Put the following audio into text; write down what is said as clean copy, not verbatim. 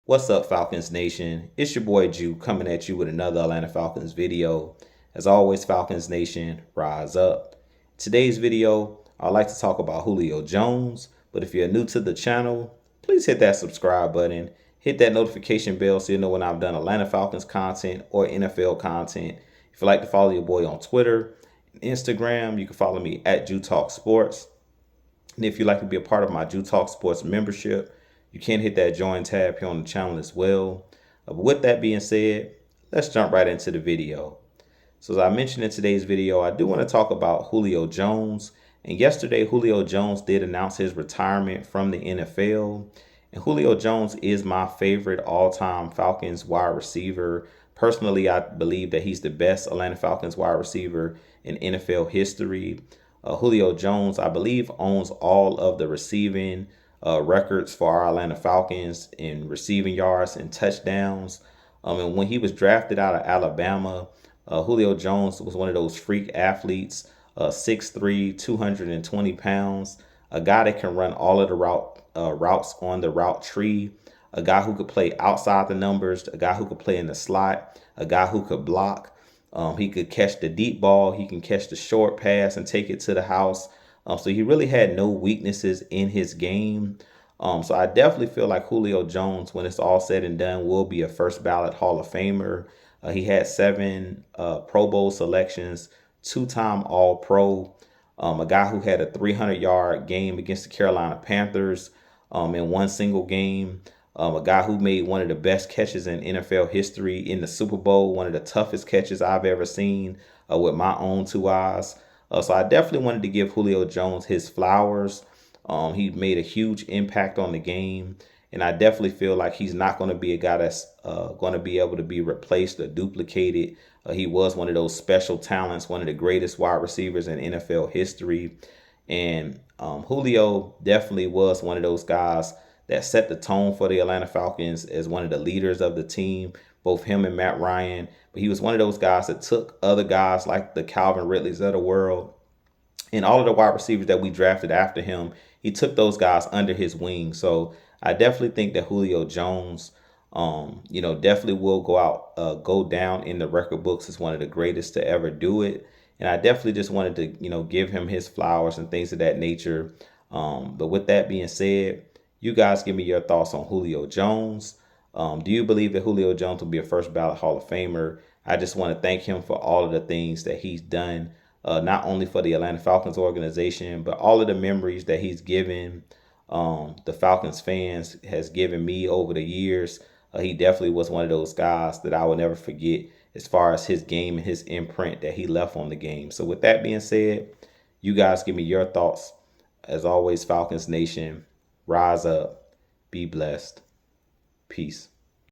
What's up, Falcons Nation? It's your boy Jew coming at you with another Atlanta Falcons video. As always, Falcons Nation, rise up. Today's video, I'd like to talk about Julio Jones, but if you're new to the channel, please hit that subscribe button, hit that notification bell so you know when I've done Atlanta Falcons content or NFL content. If you'd like to follow your boy on Twitter and Instagram, you can follow me at Jew Talk Sports. And if you'd like to be a part of my Jew Talk Sports membership, you can hit that join tab here on the channel as well. But with that being said, let's jump right into the video. So as I mentioned in today's video, I do want to talk about Julio Jones. And yesterday, Julio Jones did announce his retirement from the NFL. And Julio Jones is my favorite all-time Falcons wide receiver. Personally, I believe that he's the best Atlanta Falcons wide receiver in NFL history. Julio Jones, I believe, owns all of the receiving records for our Atlanta Falcons in receiving yards and touchdowns. And when he was drafted out of Alabama, Julio Jones was one of those freak athletes, 6'3", 220 pounds, a guy that can run all of the routes on the route tree, a guy who could play outside the numbers, a guy who could play in the slot, a guy who could block. He could catch the deep ball. He can catch the short pass and take it to the house. So he really had no weaknesses in his game. So I definitely feel like Julio Jones, when it's all said and done, will be a first ballot Hall of Famer. He had 7 Pro Bowl selections, 2-time All-Pro, a guy who had a 300-yard game against the Carolina Panthers in one single game. A guy who made one of the best catches in NFL history in the Super Bowl, one of the toughest catches I've ever seen with my own 2 eyes. So I definitely wanted to give Julio Jones his flowers. He made a huge impact on the game, and I definitely feel like he's not going to be a guy that's going to be able to be replaced or duplicated. He was one of those special talents, one of the greatest wide receivers in NFL history. And Julio definitely was one of those guys that set the tone for the Atlanta Falcons as one of the leaders of the team, both him and Matt Ryan. But he was one of those guys that took other guys like the Calvin Ridleys of the world and all of the wide receivers that we drafted after him. He took those guys under his wing. So I definitely think that Julio Jones, definitely will go down in the record books as one of the greatest to ever do it. And I definitely just wanted to, give him his flowers and things of that nature. But with that being said, you guys give me your thoughts on Julio Jones. Do you believe that Julio Jones will be a first ballot Hall of Famer? I just want to thank him for all of the things that he's done, not only for the Atlanta Falcons organization, but all of the memories that he's given the Falcons fans, has given me over the years. He definitely was one of those guys that I will never forget as far as his game and his imprint that he left on the game. So with that being said, you guys give me your thoughts. As always, Falcons Nation, rise up, be blessed. Peace.